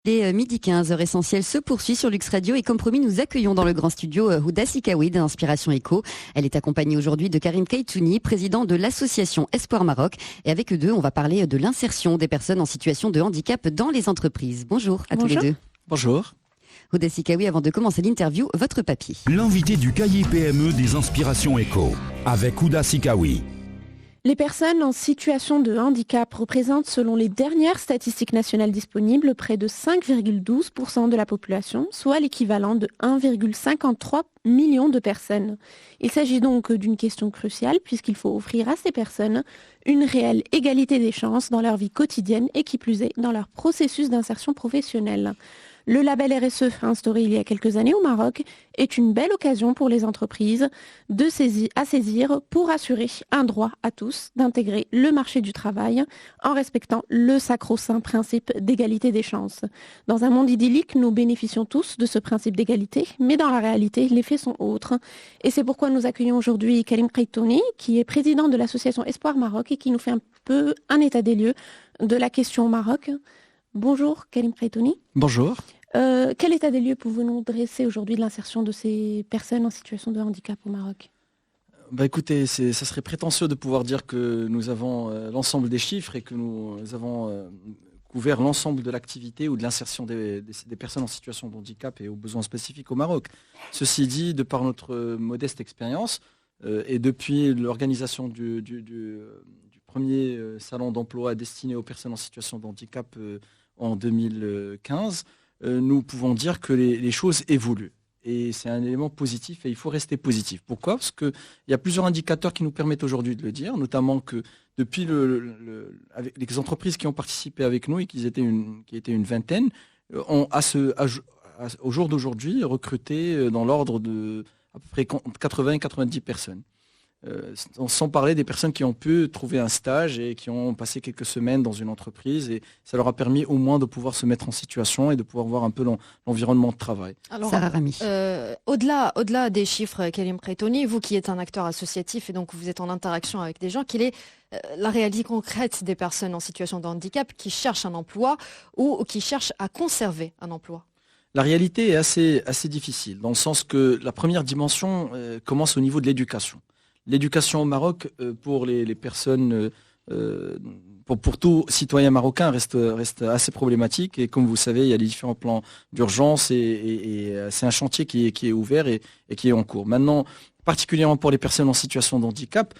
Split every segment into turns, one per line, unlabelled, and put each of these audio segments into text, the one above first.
Les midi 15 heures essentielles se poursuit sur Lux Radio et comme promis, nous accueillons dans le grand studio Houda Sikawi d'Inspiration Éco. Elle est accompagnée aujourd'hui de Karim Kaytouni, président de l'association Espoir Maroc. Et avec eux deux, on va parler de l'insertion des personnes en situation de handicap dans les entreprises. Bonjour à tous les deux.
Bonjour.
Houda Sikawi, avant de commencer l'interview, votre papier.
L'invité du cahier PME des Inspirations Éco avec Houda Sikawi.
Les personnes en situation de handicap représentent, selon les dernières statistiques nationales disponibles, près de 5,12% de la population, soit l'équivalent de 1,53 million de personnes. Il s'agit donc d'une question cruciale puisqu'il faut offrir à ces personnes une réelle égalité des chances dans leur vie quotidienne et qui plus est dans leur processus d'insertion professionnelle. Le label RSE, instauré il y a quelques années au Maroc, est une belle occasion pour les entreprises à saisir pour assurer un droit à tous d'intégrer le marché du travail en respectant le sacro-saint principe d'égalité des chances. Dans un monde idyllique, nous bénéficions tous de ce principe d'égalité, mais dans la réalité, les faits sont autres. Et c'est pourquoi nous accueillons aujourd'hui Karim Kaytouni, qui est président de l'association Espoir Maroc et qui nous fait un peu un état des lieux de la question au Maroc. Bonjour Karim Kaytouni.
Bonjour.
Quel état des lieux pouvons-nous nous dresser aujourd'hui de l'insertion de ces personnes en situation de handicap au Maroc ?
Écoutez, ça serait prétentieux de pouvoir dire que nous avons l'ensemble des chiffres et que nous avons couvert l'ensemble de l'activité ou de l'insertion des personnes en situation de handicap et aux besoins spécifiques au Maroc. Ceci dit, de par notre modeste expérience et depuis l'organisation du premier salon d'emploi destiné aux personnes en situation de handicap en 2015, nous pouvons dire que les choses évoluent. Et c'est un élément positif et il faut rester positif. Pourquoi ? Parce qu'il y a plusieurs indicateurs qui nous permettent aujourd'hui de le dire, notamment que depuis avec les entreprises qui ont participé avec nous et qui étaient une vingtaine, ont au jour d'aujourd'hui recruté dans l'ordre de à peu près 80 et 90 personnes. Sans parler des personnes qui ont pu trouver un stage et qui ont passé quelques semaines dans une entreprise et ça leur a permis au moins de pouvoir se mettre en situation et de pouvoir voir un peu l'environnement de travail.
Alors,
Sarah Rami.
au-delà des chiffres, Karim Kaytouni, vous qui êtes un acteur associatif et donc vous êtes en interaction avec des gens, quelle est la réalité concrète des personnes en situation de handicap qui cherchent un emploi ou qui cherchent à conserver un emploi ?
La réalité est assez difficile dans le sens que la première dimension commence au niveau de l'éducation. L'éducation au Maroc pour les personnes, pour tout citoyen marocain reste assez problématique et comme vous savez, il y a les différents plans d'urgence et c'est un chantier qui est ouvert et qui est en cours. Maintenant, particulièrement pour les personnes en situation de handicap,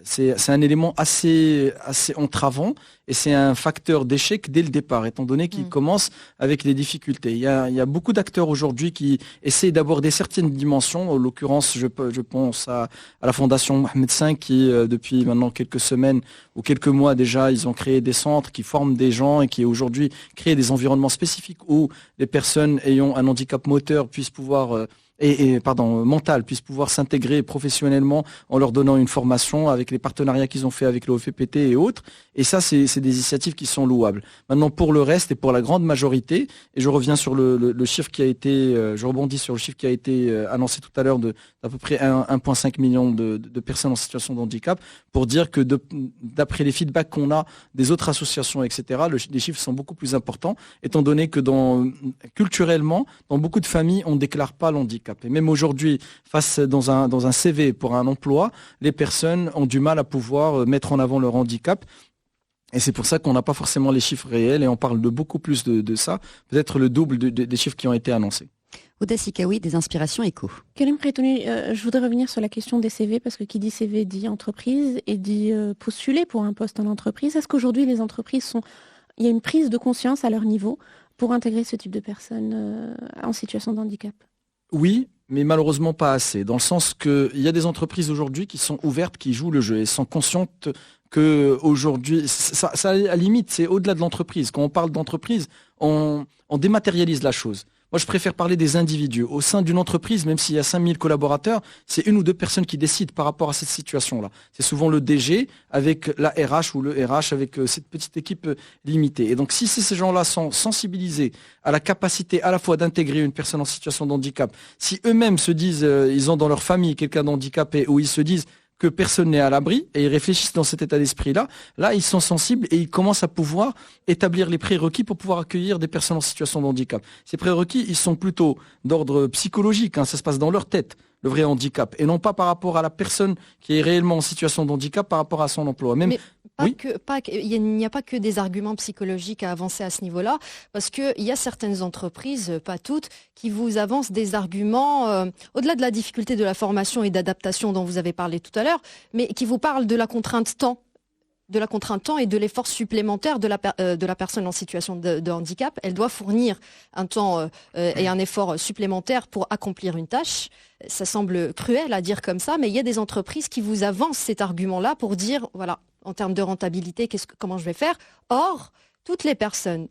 c'est un élément assez entravant et c'est un facteur d'échec dès le départ, étant donné qu'il commence avec des difficultés. Il y a beaucoup d'acteurs aujourd'hui qui essaient d'aborder certaines dimensions. En l'occurrence, je pense à la Fondation Mohamed V qui, depuis maintenant quelques semaines ou quelques mois déjà, ils ont créé des centres qui forment des gens et qui aujourd'hui créent des environnements spécifiques où les personnes ayant un handicap moteur puissent pouvoir mental puissent pouvoir s'intégrer professionnellement en leur donnant une formation avec les partenariats qu'ils ont fait avec le OFPT et autres. Et ça, c'est des initiatives qui sont louables. Maintenant, pour le reste et pour la grande majorité, et je reviens sur le chiffre qui a été, je rebondis sur le chiffre qui a été annoncé tout à l'heure d'à peu près 1,5 million de personnes en situation de handicap, pour dire que d'après les feedbacks qu'on a des autres associations, etc., les chiffres sont beaucoup plus importants, étant donné que culturellement, dans beaucoup de familles, on ne déclare pas l'handicap. Et même aujourd'hui, dans un CV pour un emploi, les personnes ont du mal à pouvoir mettre en avant leur handicap. Et c'est pour ça qu'on n'a pas forcément les chiffres réels et on parle de beaucoup plus de ça, peut-être le double des chiffres qui ont été annoncés.
Houda Sikawi des Inspirations Éco.
Karim Kaytouni, je voudrais revenir sur la question des CV parce que qui dit CV dit entreprise et dit postuler pour un poste en entreprise. Est-ce qu'aujourd'hui les entreprises il y a une prise de conscience à leur niveau pour intégrer ce type de personnes en situation de handicap ?
Oui, mais malheureusement pas assez, dans le sens qu'il y a des entreprises aujourd'hui qui sont ouvertes, qui jouent le jeu et sont conscientes qu'aujourd'hui, ça à la limite, c'est au-delà de l'entreprise. Quand on parle d'entreprise, on dématérialise la chose. Moi, je préfère parler des individus. Au sein d'une entreprise, même s'il y a 5000 collaborateurs, c'est une ou deux personnes qui décident par rapport à cette situation-là. C'est souvent le DG avec la RH ou le RH avec cette petite équipe limitée. Et donc, si ces gens-là sont sensibilisés à la capacité à la fois d'intégrer une personne en situation de handicap, si eux-mêmes se disent, ils ont dans leur famille quelqu'un d'handicapé, ou ils se disent que personne n'est à l'abri, et ils réfléchissent dans cet état d'esprit-là, là, ils sont sensibles et ils commencent à pouvoir établir les prérequis pour pouvoir accueillir des personnes en situation de handicap. Ces prérequis, ils sont plutôt d'ordre psychologique, ça se passe dans leur tête, le vrai handicap, et non pas par rapport à la personne qui est réellement en situation de handicap par rapport à son emploi. Même,
il n'y a pas que des arguments psychologiques à avancer à ce niveau-là, parce qu'il y a certaines entreprises, pas toutes, qui vous avancent des arguments, au-delà de la difficulté de la formation et d'adaptation dont vous avez parlé tout à l'heure, mais qui vous parlent de la contrainte temps. Et de l'effort supplémentaire de la personne en situation de handicap. Elle doit fournir un temps et un effort supplémentaire pour accomplir une tâche. Ça semble cruel à dire comme ça, mais il y a des entreprises qui vous avancent cet argument-là pour dire, voilà, en termes de rentabilité, comment je vais faire. Or, toutes les personnes,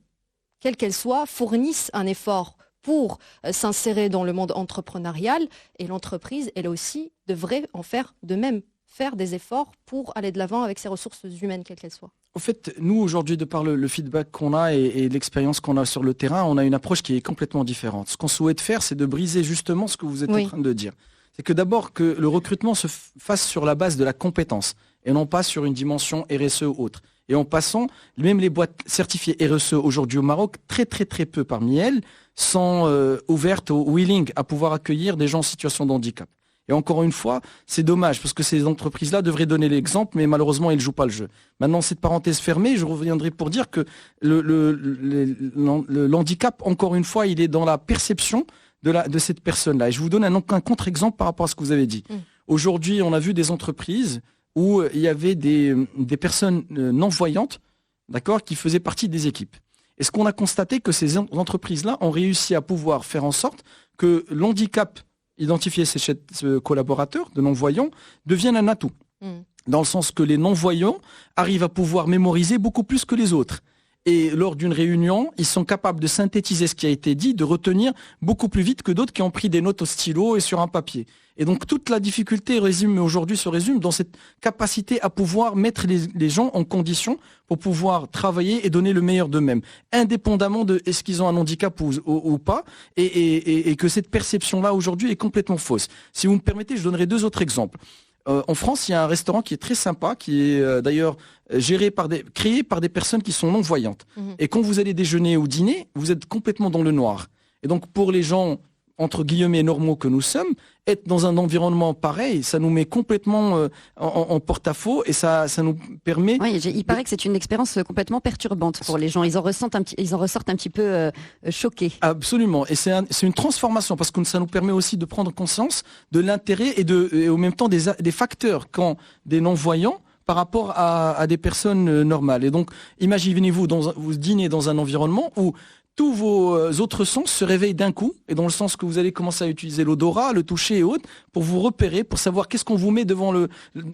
quelles qu'elles soient, fournissent un effort pour s'insérer dans le monde entrepreneurial, et l'entreprise, elle aussi, devrait en faire de même. Faire des efforts pour aller de l'avant avec ses ressources humaines, quelles qu'elles soient.
En fait, nous, aujourd'hui, de par le feedback qu'on a et l'expérience qu'on a sur le terrain, on a une approche qui est complètement différente. Ce qu'on souhaite faire, c'est de briser justement ce que vous êtes en train de dire. C'est que d'abord, que le recrutement se fasse sur la base de la compétence et non pas sur une dimension RSE ou autre. Et en passant, même les boîtes certifiées RSE aujourd'hui au Maroc, très peu parmi elles sont ouvertes au willing à pouvoir accueillir des gens en situation de handicap. Et encore une fois, c'est dommage parce que ces entreprises-là devraient donner l'exemple, mais malheureusement, ils ne jouent pas le jeu. Maintenant, cette parenthèse fermée, je reviendrai pour dire que le handicap, encore une fois, il est dans la perception de cette personne-là. Et je vous donne un contre-exemple par rapport à ce que vous avez dit. Aujourd'hui, on a vu des entreprises où il y avait des personnes non-voyantes, d'accord, qui faisaient partie des équipes. Et ce qu'on a constaté, que ces entreprises-là ont réussi à pouvoir faire en sorte que l'handicap identifier ces collaborateurs de non-voyants deviennent un atout. Dans le sens que les non-voyants arrivent à pouvoir mémoriser beaucoup plus que les autres. Et lors d'une réunion, ils sont capables de synthétiser ce qui a été dit, de retenir beaucoup plus vite que d'autres qui ont pris des notes au stylo et sur un papier. Et donc toute la difficulté aujourd'hui se résume dans cette capacité à pouvoir mettre les gens en condition pour pouvoir travailler et donner le meilleur d'eux-mêmes, indépendamment de est-ce qu'ils ont un handicap ou pas, et que cette perception-là aujourd'hui est complètement fausse. Si vous me permettez, je donnerai 2 autres exemples. En France, il y a un restaurant qui est très sympa, qui est d'ailleurs créé par des personnes qui sont non-voyantes. Et quand vous allez déjeuner ou dîner, vous êtes complètement dans le noir. Et donc pour les gens entre guillemets normaux que nous sommes, être dans un environnement pareil, ça nous met complètement en porte-à-faux et ça nous permet...
Oui, il paraît que c'est une expérience complètement perturbante pour les gens. Ils en ressortent un petit peu choqués.
Absolument. Et c'est une transformation parce que ça nous permet aussi de prendre conscience de l'intérêt et au même temps des facteurs qu'ont des non-voyants par rapport à des personnes normales. Et donc, imaginez-vous, vous dînez dans un environnement où tous vos autres sens se réveillent d'un coup, et dans le sens que vous allez commencer à utiliser l'odorat, le toucher et autres, pour vous repérer, pour savoir qu'est-ce qu'on vous met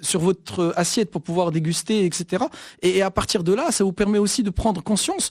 sur votre assiette pour pouvoir déguster, etc. Et à partir de là, ça vous permet aussi de prendre conscience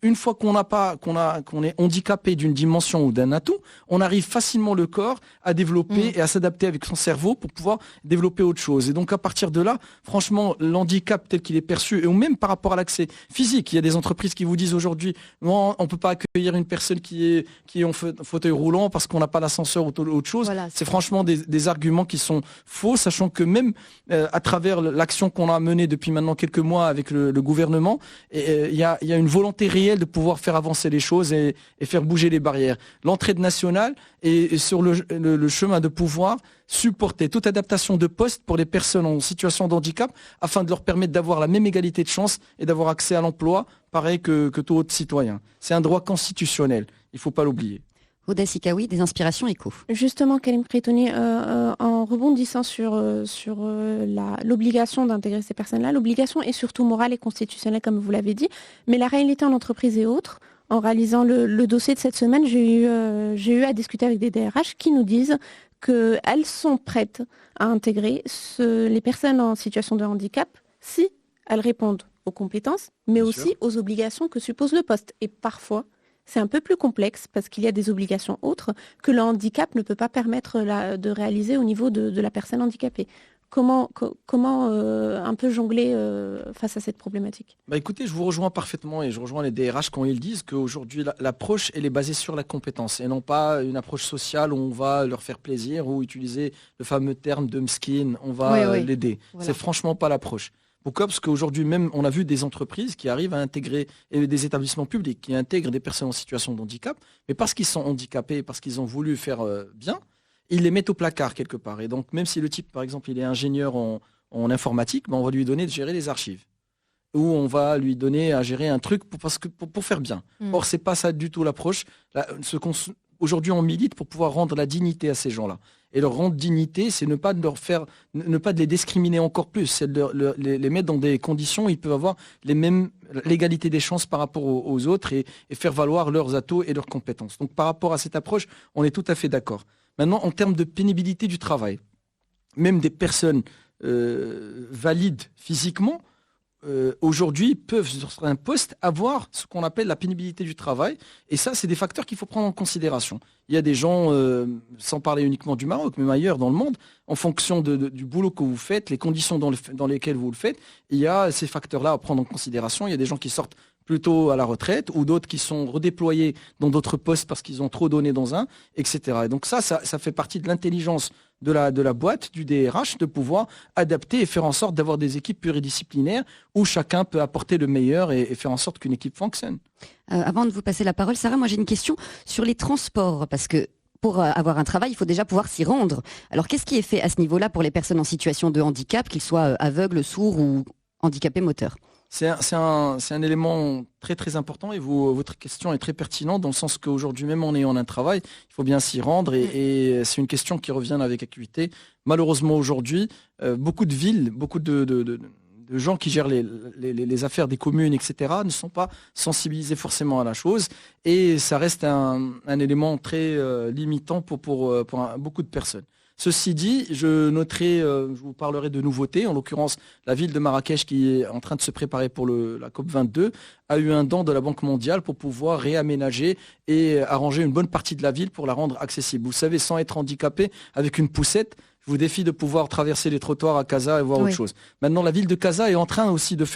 une fois qu'on est handicapé d'une dimension ou d'un atout, on arrive facilement le corps à développer et à s'adapter avec son cerveau pour pouvoir développer autre chose. Et donc à partir de là, franchement, l'handicap tel qu'il est perçu, et même par rapport à l'accès physique, il y a des entreprises qui vous disent aujourd'hui, non, on peut pas accueillir une personne qui est en fauteuil roulant parce qu'on n'a pas l'ascenseur ou autre chose. Voilà, c'est franchement des arguments qui sont faux, sachant que même à travers l'action qu'on a menée depuis maintenant quelques mois avec le gouvernement, il y a une volonté réelle de pouvoir faire avancer les choses et faire bouger les barrières. L'entraide nationale est sur le chemin de pouvoir supporter toute adaptation de poste pour les personnes en situation de handicap afin de leur permettre d'avoir la même égalité de chance et d'avoir accès à l'emploi, pareil que tout autre citoyen. C'est un droit constitutionnel, il ne faut pas l'oublier.
Houda Sikaoui, des inspirations éco.
Justement, Karim Kreitouni, en rebondissant sur l'obligation d'intégrer ces personnes-là, l'obligation est surtout morale et constitutionnelle, comme vous l'avez dit, mais la réalité en entreprise et autres, en réalisant le dossier de cette semaine, j'ai eu à discuter avec des DRH qui nous disent qu'elles sont prêtes à intégrer les personnes en situation de handicap si elles répondent aux compétences, mais aussi aux obligations que suppose le poste. Et parfois, c'est un peu plus complexe parce qu'il y a des obligations autres que le handicap ne peut pas permettre de réaliser au niveau de la personne handicapée. Comment un peu jongler face à cette problématique?
Écoutez, je vous rejoins parfaitement et je rejoins les DRH quand ils disent qu'aujourd'hui l'approche elle est basée sur la compétence et non pas une approche sociale où on va leur faire plaisir ou utiliser le fameux terme de mskin, on va l'aider. Voilà. C'est franchement pas l'approche. Pourquoi ? Parce qu'aujourd'hui même on a vu des entreprises qui arrivent à intégrer et des établissements publics qui intègrent des personnes en situation de handicap, mais parce qu'ils sont handicapés, parce qu'ils ont voulu faire bien, ils les mettent au placard quelque part. Et donc, même si le type, par exemple, il est ingénieur en informatique, on va lui donner de gérer les archives. Ou on va lui donner à gérer un truc pour faire bien. Or, c'est pas ça du tout l'approche. Aujourd'hui, on milite pour pouvoir rendre la dignité à ces gens-là. Et leur rendre dignité, c'est ne pas de les discriminer encore plus. C'est de les mettre dans des conditions où ils peuvent avoir l'égalité des chances par rapport aux autres et faire valoir leurs atouts et leurs compétences. Donc, par rapport à cette approche, on est tout à fait d'accord. Maintenant, en termes de pénibilité du travail, même des personnes valides physiquement, aujourd'hui, peuvent sur un poste avoir ce qu'on appelle la pénibilité du travail. Et ça, c'est des facteurs qu'il faut prendre en considération. Il y a des gens, sans parler uniquement du Maroc, mais ailleurs dans le monde, en fonction du boulot que vous faites, les conditions dans lesquelles vous le faites, il y a ces facteurs-là à prendre en considération. Il y a des gens qui sortent plutôt à la retraite, ou d'autres qui sont redéployés dans d'autres postes parce qu'ils ont trop donné dans un, etc. Et donc ça fait partie de l'intelligence de la boîte, du DRH, de pouvoir adapter et faire en sorte d'avoir des équipes pluridisciplinaires où chacun peut apporter le meilleur et faire en sorte qu'une équipe fonctionne.
Avant de vous passer la parole, Sarah, moi j'ai une question sur les transports, parce que pour avoir un travail, il faut déjà pouvoir s'y rendre. Alors qu'est-ce qui est fait à ce niveau-là pour les personnes en situation de handicap, qu'ils soient aveugles, sourds ou handicapés moteurs ?
C'est un élément très très important et votre question est très pertinente dans le sens qu'aujourd'hui même en ayant un travail, il faut bien s'y rendre et c'est une question qui revient avec acuité. Malheureusement aujourd'hui, beaucoup de villes, beaucoup de gens qui gèrent les affaires des communes, etc., ne sont pas sensibilisés forcément à la chose et ça reste un élément très limitant pour beaucoup de personnes. Ceci dit, je vous parlerai de nouveautés. En l'occurrence, la ville de Marrakech, qui est en train de se préparer pour la COP22, a eu un don de la Banque mondiale pour pouvoir réaménager et arranger une bonne partie de la ville pour la rendre accessible. Vous savez, sans être handicapé, avec une poussette, je vous défie de pouvoir traverser les trottoirs à Casa et voir autre chose. Maintenant, la ville de Casa est en train aussi de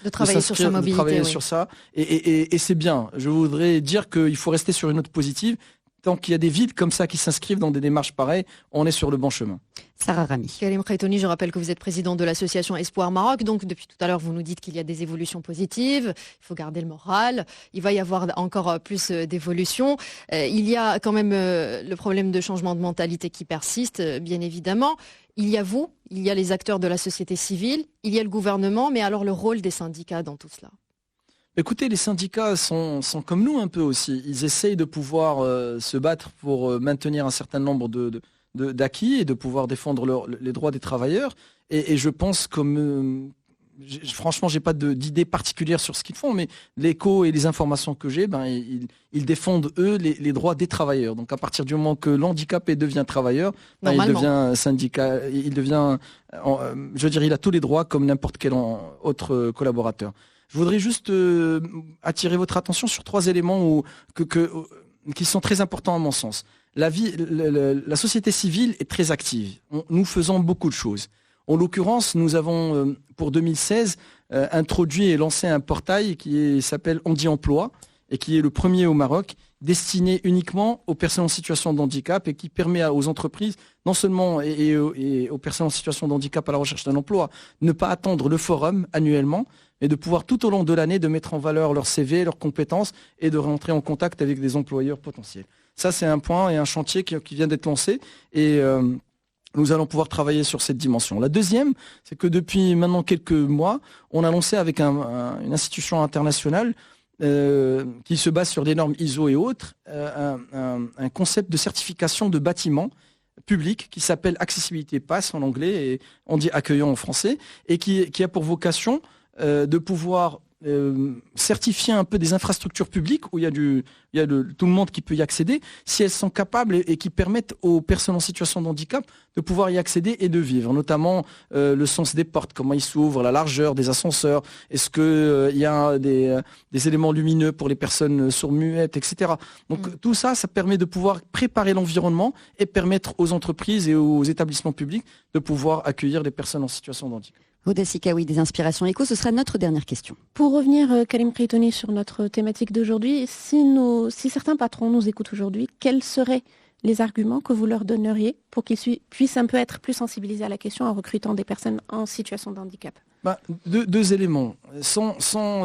travailler sur sa mobilité,
de travailler sur ça. Et c'est bien. Je voudrais dire qu'il faut rester sur une note positive. Tant qu'il y a des villes comme ça qui s'inscrivent dans des démarches pareilles, on est sur le bon chemin.
Sarah Rami.
Karim Khaitouni, je rappelle que vous êtes président de l'association Espoir Maroc. Donc depuis tout à l'heure, vous nous dites qu'il y a des évolutions positives. Il faut garder le moral. Il va y avoir encore plus d'évolutions. Il y a quand même le problème de changement de mentalité qui persiste, bien évidemment. Il y a vous, il y a les acteurs de la société civile, il y a le gouvernement. Mais alors le rôle des syndicats dans tout cela ?
Écoutez, les syndicats sont comme nous un peu aussi. Ils essayent de pouvoir se battre pour maintenir un certain nombre d'acquis et de pouvoir défendre les droits des travailleurs. Et je pense franchement, j'ai pas d'idée particulière sur ce qu'ils font, mais l'écho et les informations que j'ai, ils défendent eux les droits des travailleurs. Donc à partir du moment que l'handicapé devient travailleur, il devient syndicat, il a tous les droits comme n'importe quel autre collaborateur. Je voudrais juste attirer votre attention sur 3 éléments qui sont très importants à mon sens. La société civile est très active. Nous faisons beaucoup de choses. En l'occurrence, nous avons, pour 2016, introduit et lancé un portail qui s'appelle Handi Emploi et qui est le premier au Maroc, destiné uniquement aux personnes en situation de handicap et qui permet aux entreprises, non seulement et aux personnes en situation de handicap à la recherche d'un emploi, ne pas attendre le forum annuellement, mais de pouvoir tout au long de l'année de mettre en valeur leur CV, leurs compétences et de rentrer en contact avec des employeurs potentiels. Ça, c'est un point et un chantier qui vient d'être lancé et nous allons pouvoir travailler sur cette dimension. La deuxième, c'est que depuis maintenant quelques mois, on a lancé avec une institution internationale qui se base sur des normes ISO et autres, un concept de certification de bâtiments publics qui s'appelle Accessibility Pass en anglais et on dit accueillant en français et qui a pour vocation de pouvoir certifier un peu des infrastructures publiques où il y a tout le monde qui peut y accéder, si elles sont capables et qui permettent aux personnes en situation de handicap de pouvoir y accéder et de vivre, notamment le sens des portes, comment ils s'ouvrent, la largeur des ascenseurs, est-ce qu'il y a des éléments lumineux pour les personnes sourds-muettes, etc. Donc tout ça, ça permet de pouvoir préparer l'environnement et permettre aux entreprises et aux établissements publics de pouvoir accueillir les personnes en situation de handicap.
Houda Sikaoui des Inspirations Éco, ce sera notre dernière question.
Pour revenir, Karim Kreitouni, sur notre thématique d'aujourd'hui, si certains patrons nous écoutent aujourd'hui, quels seraient les arguments que vous leur donneriez pour qu'ils puissent un peu être plus sensibilisés à la question en recrutant des personnes en situation de handicap?
Deux éléments. Je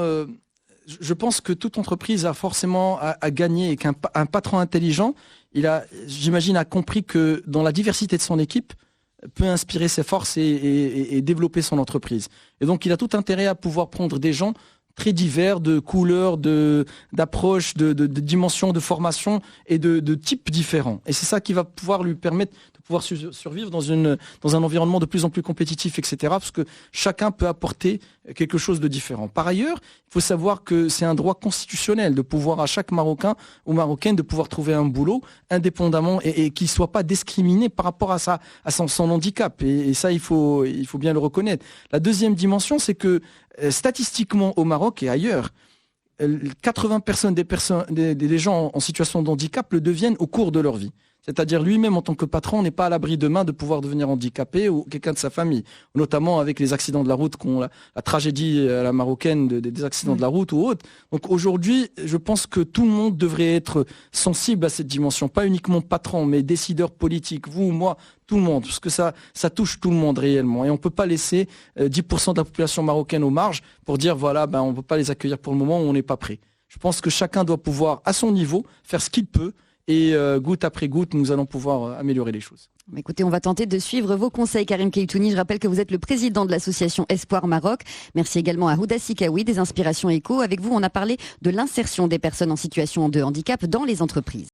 pense que toute entreprise a forcément à gagner et qu'un patron intelligent, j'imagine, a compris que dans la diversité de son équipe, peut inspirer ses forces et développer son entreprise. Et donc, il a tout intérêt à pouvoir prendre des gens très divers, de couleurs, d'approches, de dimensions, de formation et de types différents. Et c'est ça qui va pouvoir lui permettre de pouvoir survivre dans un environnement de plus en plus compétitif, etc. Parce que chacun peut apporter quelque chose de différent. Par ailleurs, il faut savoir que c'est un droit constitutionnel de pouvoir à chaque Marocain ou Marocaine de pouvoir trouver un boulot indépendamment et qu'il ne soit pas discriminé par rapport à son handicap. Et ça, il faut bien le reconnaître. La deuxième dimension, c'est que statistiquement au Maroc et ailleurs, 80% des gens en situation de handicap le deviennent au cours de leur vie. C'est-à-dire lui-même en tant que patron n'est pas à l'abri demain de pouvoir devenir handicapé ou quelqu'un de sa famille, notamment avec les accidents de la route, la tragédie à la marocaine des accidents de la route ou autres. Donc aujourd'hui, je pense que tout le monde devrait être sensible à cette dimension, pas uniquement patron, mais décideurs politiques, vous, moi, tout le monde, parce que ça touche tout le monde réellement. Et on ne peut pas laisser 10% de la population marocaine aux marges pour dire voilà, on ne peut pas les accueillir pour le moment où on n'est pas prêt. Je pense que chacun doit pouvoir, à son niveau, faire ce qu'il peut. Et goutte après goutte, nous allons pouvoir améliorer les choses.
Écoutez, on va tenter de suivre vos conseils, Karim Kreitouni. Je rappelle que vous êtes le président de l'association Espoir Maroc. Merci également à Houda Sikaoui des Inspirations Éco. Avec vous, on a parlé de l'insertion des personnes en situation de handicap dans les entreprises.